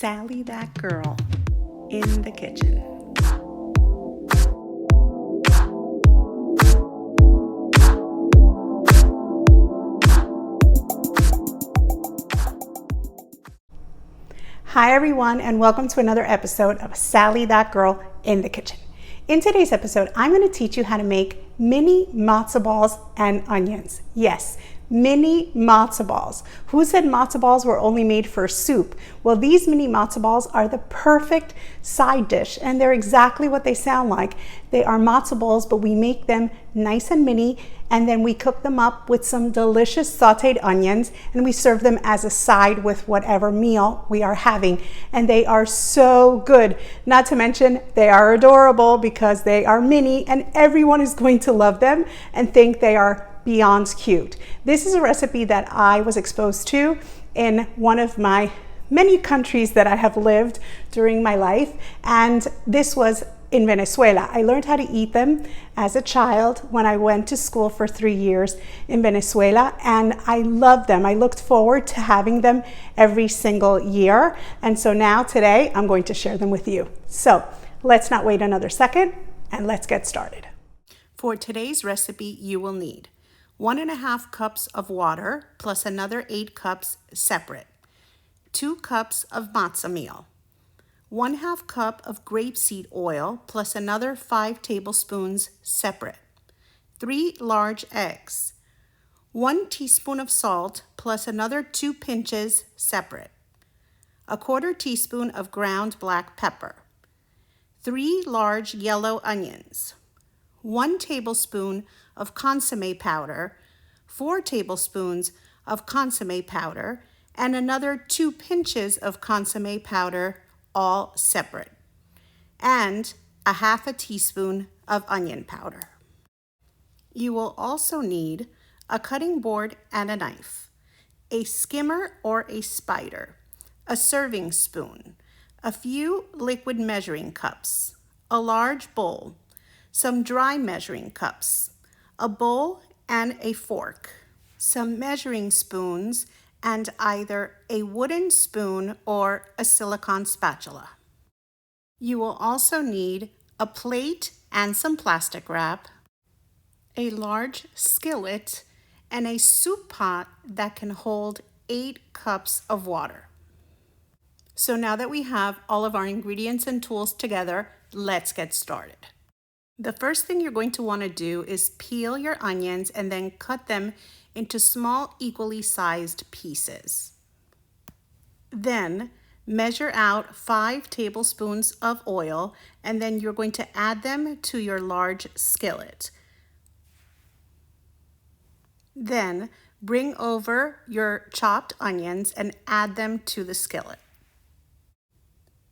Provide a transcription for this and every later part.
Sally that girl in the kitchen. Hi everyone, and welcome to another episode of Sally that girl in the kitchen. In today's episode, I'm going to teach you how to make mini matzo balls and onions. Yes, mini matzo balls. Who said matzo balls were only made for soup? Well, these mini matzo balls are the perfect side dish, and they're exactly what they sound like. They are matzo balls, but we make them nice and mini, and then we cook them up with some delicious sauteed onions, and we serve them as a side with whatever meal we are having. And they are so good. Not to mention, they are adorable because they are mini, and everyone is going to love them and think they are beyond cute. This is a recipe that I was exposed to in one of my many countries that I have lived during my life, and this was in Venezuela. I learned how to eat them as a child when I went to school for 3 years in Venezuela, and I love them. I looked forward to having them every single year, and so now today I'm going to share them with you. So let's not wait another second and let's get started. For today's recipe, you will need 1.5 cups of water plus another 8 cups separate, 2 cups of matzah meal, 1/2 cup of grapeseed oil plus another 5 tablespoons separate, 3 large eggs, 1 teaspoon of salt plus another 2 pinches separate, 1/4 teaspoon of ground black pepper, 3 large yellow onions, 1 tablespoon of consommé powder, 4 tablespoons of consommé powder, and another 2 pinches of consommé powder, all separate, and 1/2 teaspoon of onion powder. You will also need a cutting board and a knife, a skimmer or a spider, a serving spoon, a few liquid measuring cups, a large bowl, some dry measuring cups, a bowl and a fork, some measuring spoons, and either a wooden spoon or a silicone spatula. You will also need a plate and some plastic wrap, a large skillet, and a soup pot that can hold 8 cups of water. So now that we have all of our ingredients and tools together, let's get started. The first thing you're going to want to do is peel your onions and then cut them into small, equally sized pieces. Then measure out 5 tablespoons of oil, and then you're going to add them to your large skillet. Then bring over your chopped onions and add them to the skillet.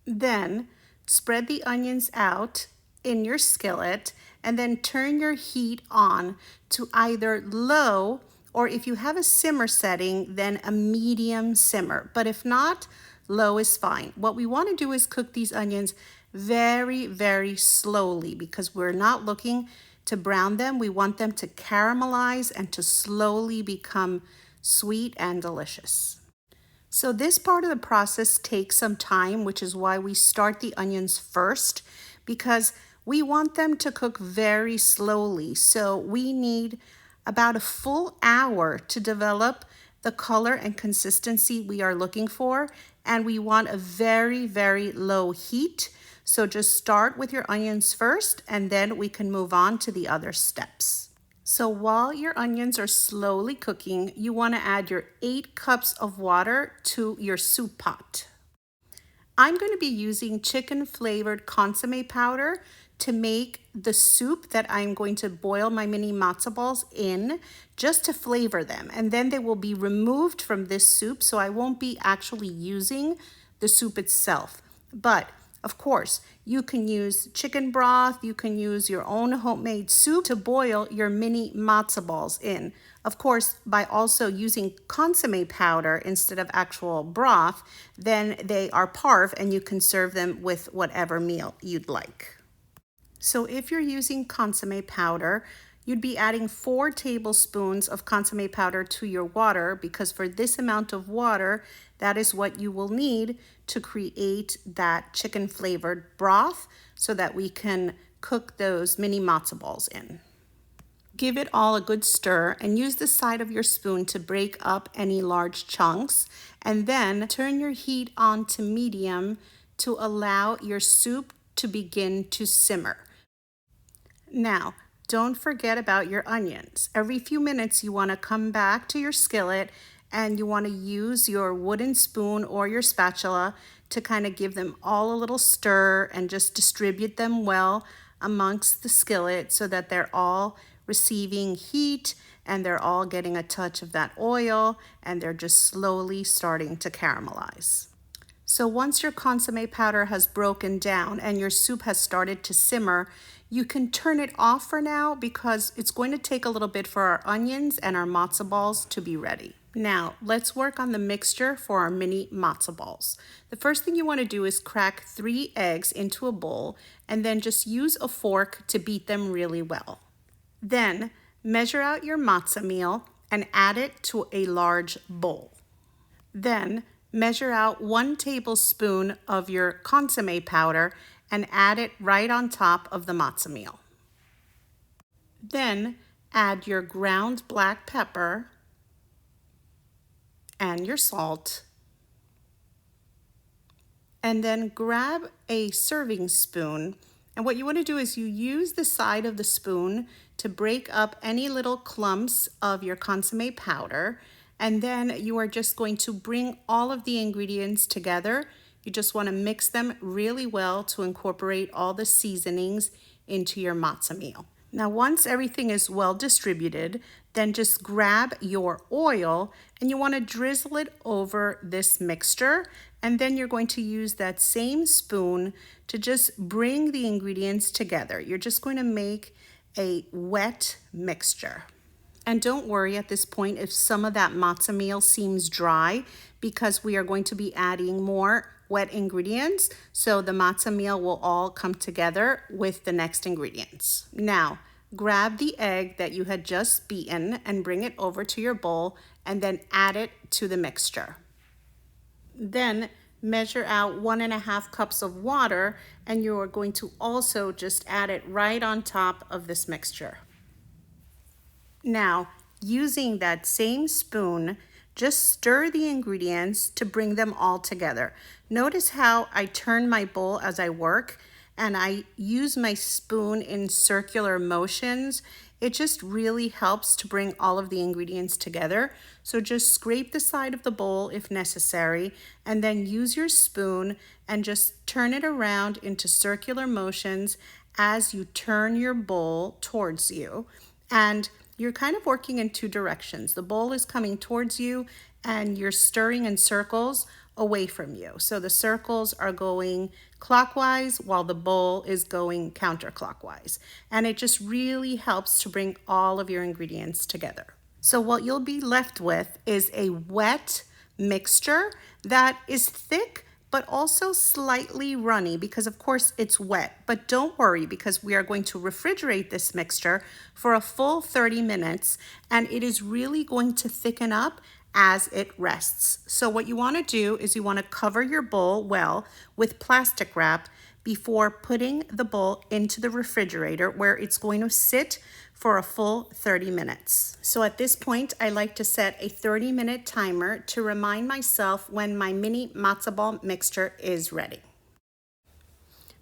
Then spread the onions out in your skillet, and then turn your heat on to either low, or if you have a simmer setting, then a medium simmer. But if not, low is fine. What we want to do is cook these onions very, very slowly because we're not looking to brown them. We want them to caramelize and to slowly become sweet and delicious. So this part of the process takes some time, which is why we start the onions first, because we want them to cook very slowly. So we need about a full hour to develop the color and consistency we are looking for. And we want a very, very low heat. So just start with your onions first, and then we can move on to the other steps. So while your onions are slowly cooking, you want to add your 8 cups of water to your soup pot. I'm going to be using chicken flavored consommé powder to make the soup that I'm going to boil my mini matzo balls in, just to flavor them. And then they will be removed from this soup, so I won't be actually using the soup itself. But of course, you can use chicken broth, you can use your own homemade soup to boil your mini matzo balls in. Of course, by also using consommé powder instead of actual broth, then they are parve and you can serve them with whatever meal you'd like. So if you're using consommé powder, You'd be adding 4 tablespoons of consommé powder to your water, because for this amount of water, that is what you will need to create that chicken flavored broth so that we can cook those mini matzo balls in. Give it all a good stir and use the side of your spoon to break up any large chunks, and then turn your heat on to medium to allow your soup to begin to simmer. Now, don't forget about your onions. Every few minutes you want to come back to your skillet and you want to use your wooden spoon or your spatula to kind of give them all a little stir and just distribute them well amongst the skillet so that they're all receiving heat and they're all getting a touch of that oil and they're just slowly starting to caramelize. So once your consommé powder has broken down and your soup has started to simmer, you can turn it off for now because it's going to take a little bit for our onions and our matzo balls to be ready. Now, let's work on the mixture for our mini matzo balls. The first thing you want to do is crack 3 eggs into a bowl and then just use a fork to beat them really well. Then measure out your matzah meal and add it to a large bowl. Then measure out 1 tablespoon of your consommé powder and add it right on top of the matzah meal. Then add your ground black pepper and your salt. And then grab a serving spoon. And what you want to do is you use the side of the spoon to break up any little clumps of your consommé powder. And then you are just going to bring all of the ingredients together. You just want to mix them really well to incorporate all the seasonings into your matzah meal. Now, once everything is well distributed, then just grab your oil and you want to drizzle it over this mixture. And then you're going to use that same spoon to just bring the ingredients together. You're just going to make a wet mixture. And don't worry at this point if some of that matzah meal seems dry, because we are going to be adding more wet ingredients, so the matzah meal will all come together with the next ingredients. Now, grab the egg that you had just beaten and bring it over to your bowl and then add it to the mixture. Then measure out 1.5 cups of water and you are going to also just add it right on top of this mixture. Now, using that same spoon, just stir the ingredients to bring them all together. Notice how I turn my bowl as I work and I use my spoon in circular motions. It just really helps to bring all of the ingredients together. So just scrape the side of the bowl if necessary, and then use your spoon and just turn it around into circular motions as you turn your bowl towards you. And you're kind of working in 2 directions. The bowl is coming towards you and you're stirring in circles away from you. So the circles are going clockwise while the bowl is going counterclockwise. And it just really helps to bring all of your ingredients together. So what you'll be left with is a wet mixture that is thick but also slightly runny because of course it's wet. But don't worry, because we are going to refrigerate this mixture for a full 30 minutes and it is really going to thicken up as it rests. So what you want to do is you want to cover your bowl well with plastic wrap before putting the bowl into the refrigerator, where it's going to sit for a full 30 minutes. So at this point, I like to set a 30-minute timer to remind myself when my mini matzo ball mixture is ready.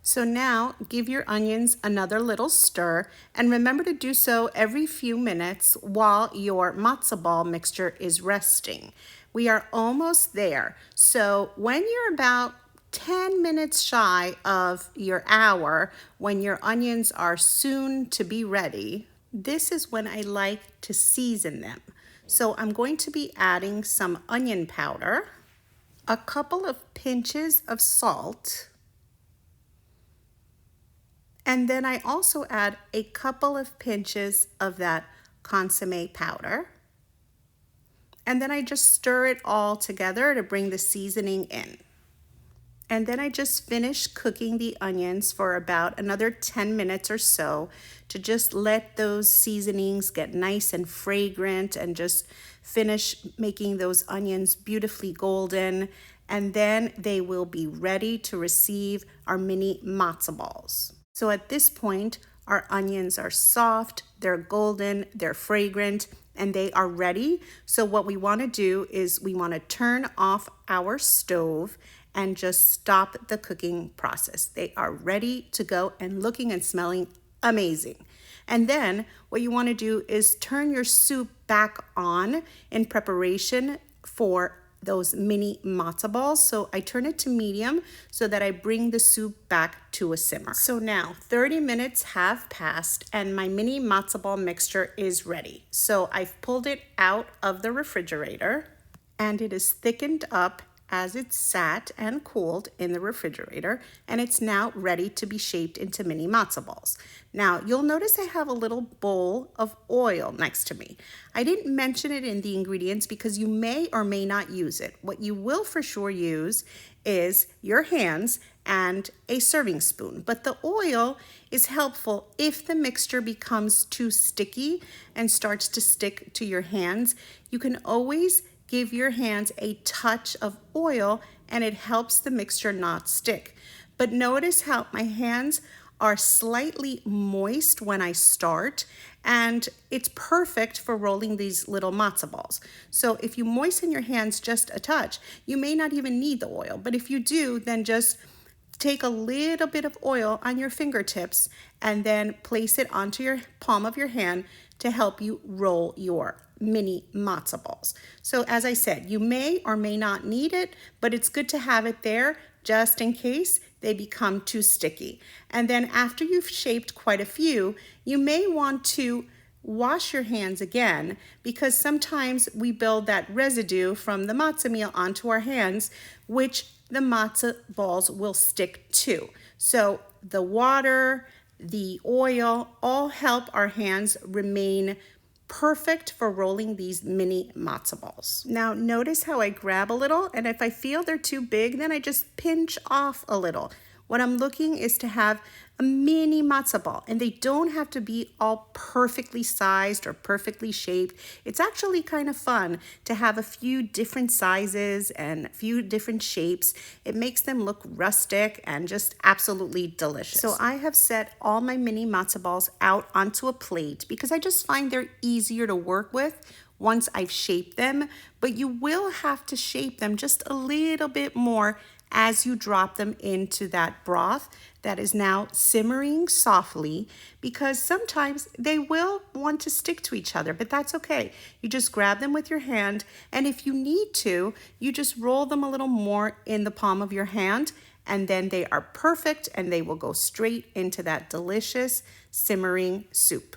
So now give your onions another little stir, and remember to do so every few minutes while your matzo ball mixture is resting. We are almost there. So when you're about 10 minutes shy of your hour, when your onions are soon to be ready, this is when I like to season them. So I'm going to be adding some onion powder, a couple of pinches of salt, and then I also add a couple of pinches of that consommé powder. And then I just stir it all together to bring the seasoning in. And then I just finished cooking the onions for about another 10 minutes or so to just let those seasonings get nice and fragrant and just finish making those onions beautifully golden. And then they will be ready to receive our mini matzo balls. So at this point, our onions are soft, they're golden, they're fragrant, and they are ready. So what we want to do is we want to turn off our stove and just stop the cooking process. They are ready to go and looking and smelling amazing. And then what you want to do is turn your soup back on in preparation for those mini matzo balls. So I turn it to medium so that I bring the soup back to a simmer. So now 30 minutes have passed and my mini matzo ball mixture is ready. So I've pulled it out of the refrigerator and it is thickened up as it sat and cooled in the refrigerator, and it's now ready to be shaped into mini matzo balls. Now, you'll notice I have a little bowl of oil next to me. I didn't mention it in the ingredients because you may or may not use it. What you will for sure use is your hands and a serving spoon, but the oil is helpful if the mixture becomes too sticky and starts to stick to your hands. You can always give your hands a touch of oil and it helps the mixture not stick. But notice how my hands are slightly moist when I start, and it's perfect for rolling these little matzo balls. So if you moisten your hands just a touch, you may not even need the oil, but if you do, then just take a little bit of oil on your fingertips and then place it onto your palm of your hand to help you roll your mini matzo balls. So as I said, you may or may not need it, but it's good to have it there just in case they become too sticky. And then after you've shaped quite a few, you may want to wash your hands again because sometimes we build that residue from the matzah meal onto our hands, which the matzah balls will stick to. So the water, the oil, all help our hands remain perfect for rolling these mini matzo balls. Now notice how I grab a little, and if I feel they're too big, then I just pinch off a little. What I'm looking is to have a mini matzo ball, and they don't have to be all perfectly sized or perfectly shaped. It's actually kind of fun to have a few different sizes and a few different shapes. It makes them look rustic and just absolutely delicious. So I have set all my mini matzo balls out onto a plate because I just find they're easier to work with once I've shaped them, but you will have to shape them just a little bit more as you drop them into that broth that is now simmering softly, because sometimes they will want to stick to each other, but that's okay. You just grab them with your hand, and if you need to, you just roll them a little more in the palm of your hand, and then they are perfect and they will go straight into that delicious simmering soup.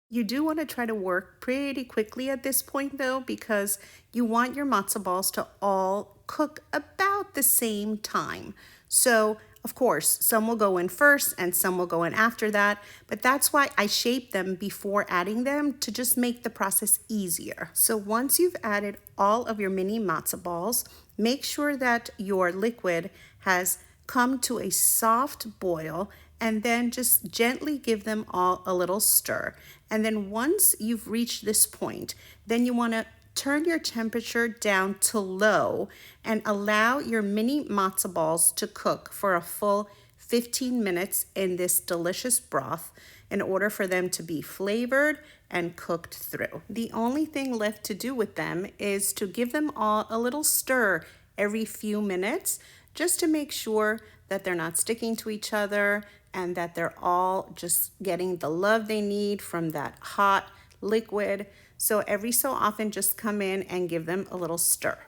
You do want to try to work pretty quickly at this point though, because you want your matzo balls to all cook about the same time. So of course, some will go in first and some will go in after that, but that's why I shape them before adding them to just make the process easier. So once you've added all of your mini matzo balls, make sure that your liquid has come to a soft boil, and then just gently give them all a little stir. And then once you've reached this point, then you want to turn your temperature down to low and allow your mini matzo balls to cook for a full 15 minutes in this delicious broth in order for them to be flavored and cooked through. The only thing left to do with them is to give them all a little stir every few minutes, just to make sure that they're not sticking to each other and that they're all just getting the love they need from that hot liquid. So every so often, just come in and give them a little stir.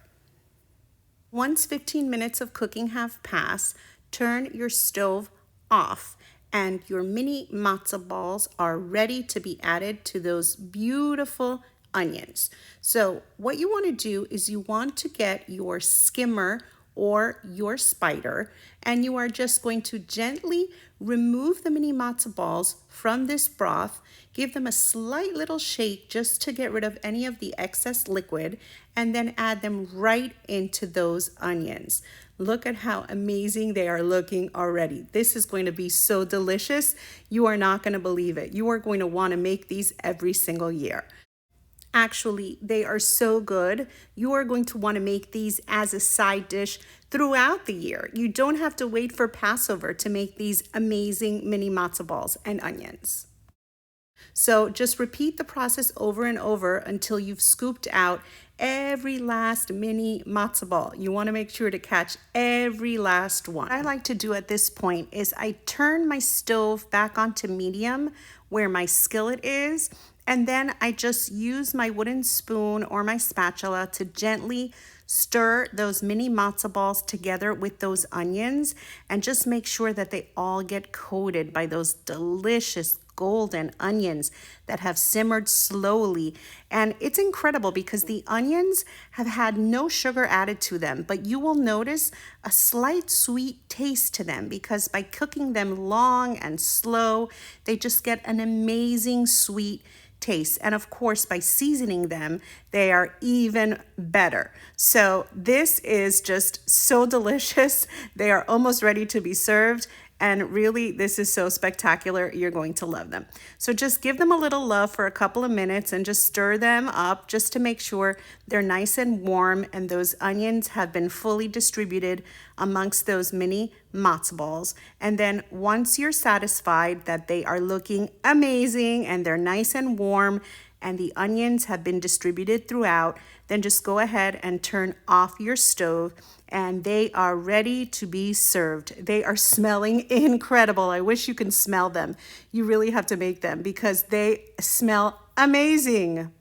Once 15 minutes of cooking have passed, turn your stove off and your mini matzo balls are ready to be added to those beautiful onions. So what you want to do is you want to get your skimmer or your spider, and you are just going to gently remove the mini matzo balls from this broth, give them a slight little shake just to get rid of any of the excess liquid, and then add them right into those onions. Look at how amazing they are looking already. This is going to be so delicious. You are not going to believe it. You are going to want to make these every single year. Actually, they are so good. You are going to want to make these as a side dish throughout the year. You don't have to wait for Passover to make these amazing mini matzo balls and onions. So just repeat the process over and over until you've scooped out every last mini matzo ball. You want to make sure to catch every last one. What I like to do at this point is I turn my stove back onto medium where my skillet is, and then I just use my wooden spoon or my spatula to gently stir those mini matzo balls together with those onions and just make sure that they all get coated by those delicious golden onions that have simmered slowly. And it's incredible because the onions have had no sugar added to them, but you will notice a slight sweet taste to them because by cooking them long and slow, they just get an amazing sweet taste. And of course, by seasoning them, they are even better. So this is just so delicious. They are almost ready to be served. And really, this is so spectacular. You're going to love them. So just give them a little love for a couple of minutes and just stir them up just to make sure they're nice and warm and those onions have been fully distributed amongst those mini matzo balls. And then once you're satisfied that they are looking amazing and they're nice and warm and the onions have been distributed throughout, then just go ahead and turn off your stove and they are ready to be served. They are smelling incredible. I wish you can smell them. You really have to make them because they smell amazing.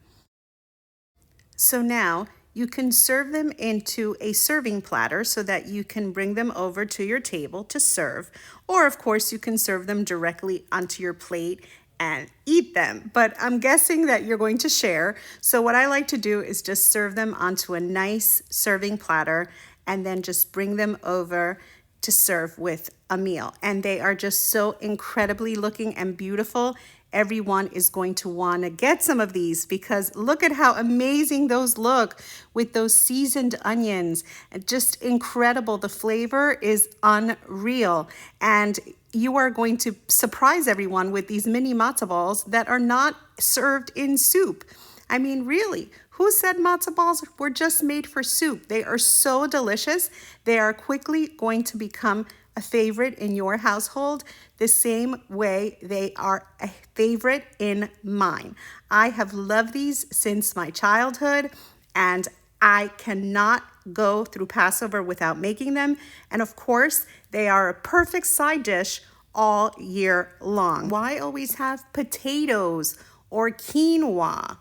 So now you can serve them into a serving platter so that you can bring them over to your table to serve. Or of course you can serve them directly onto your plate and eat them, but I'm guessing that you're going to share. So what I like to do is just serve them onto a nice serving platter and then just bring them over to serve with a meal. And they are just so incredibly looking and beautiful. Everyone is going to want to get some of these because look at how amazing those look with those seasoned onions. And just incredible. The flavor is unreal. And you are going to surprise everyone with these mini matzo balls that are not served in soup. I mean, really, who said matzo balls were just made for soup? They are so delicious. They are quickly going to become a favorite in your household the same way they are a favorite in mine. I have loved these since my childhood and I cannot go through Passover without making them. And of course, they are a perfect side dish all year long. Why always have potatoes or quinoa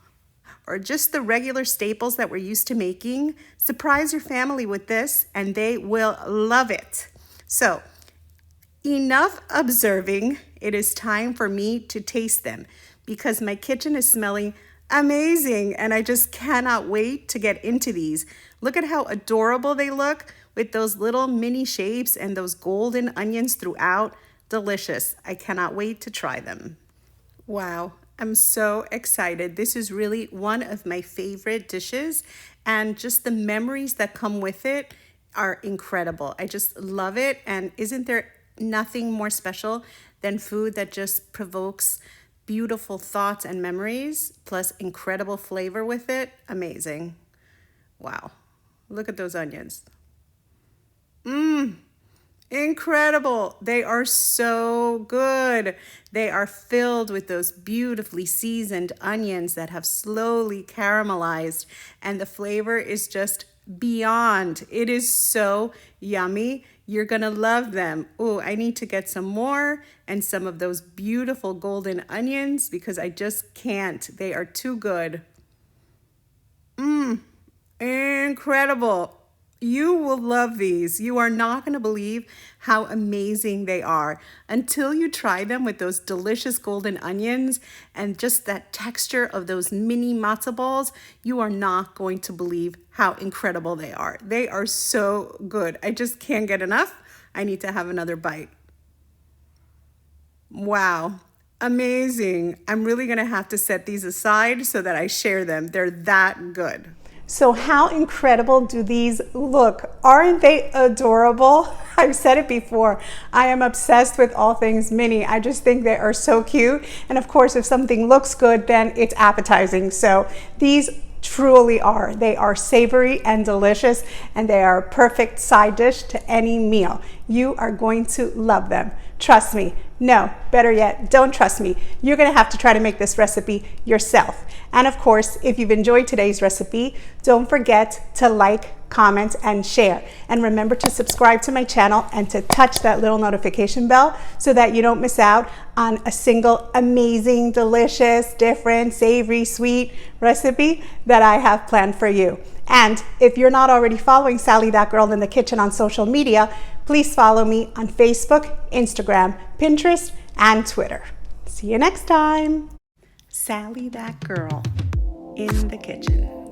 or just the regular staples that we're used to making? Surprise your family with this and they will love it. So enough observing. It is time for me to taste them because my kitchen is smelling amazing and I just cannot wait to get into these. Look at how adorable they look with those little mini shapes and those golden onions throughout. Delicious. I cannot wait to try them. Wow, I'm so excited. This is really one of my favorite dishes and just the memories that come with it are incredible. I just love it. And isn't there nothing more special than food that just provokes beautiful thoughts and memories plus incredible flavor with it? Amazing. Wow. Look at those onions. Incredible. They are so good. They are filled with those beautifully seasoned onions that have slowly caramelized and the flavor is just beyond. It is so yummy. You're gonna love them. Oh, I need to get some more and some of those beautiful golden onions because I just can't. They are too good. Incredible. You will love these. You are not going to believe how amazing they are until you try them with those delicious golden onions and just that texture of those mini matzo balls. You are not going to believe how incredible they are. They are so good. I just can't get enough. I need to have another bite. Wow. Amazing. I'm really going to have to set these aside so that I share them. They're that good. So how incredible do these look? Aren't they adorable? I've said it before. I am obsessed with all things mini. I just think they are so cute. And of course, if something looks good, then it's appetizing. So these truly are. They are savory and delicious, and they are a perfect side dish to any meal. You are going to love them. Trust me. No, better yet, don't trust me. You're going to have to try to make this recipe yourself. And of course, if you've enjoyed today's recipe, don't forget to like, comment, and share. And remember to subscribe to my channel and to touch that little notification bell so that you don't miss out on a single amazing, delicious, different, savory, sweet recipe that I have planned for you. And if you're not already following Sally That Girl in the Kitchen on social media, please follow me on Facebook, Instagram, Pinterest, and Twitter. See you next time. Sally That Girl in the Kitchen.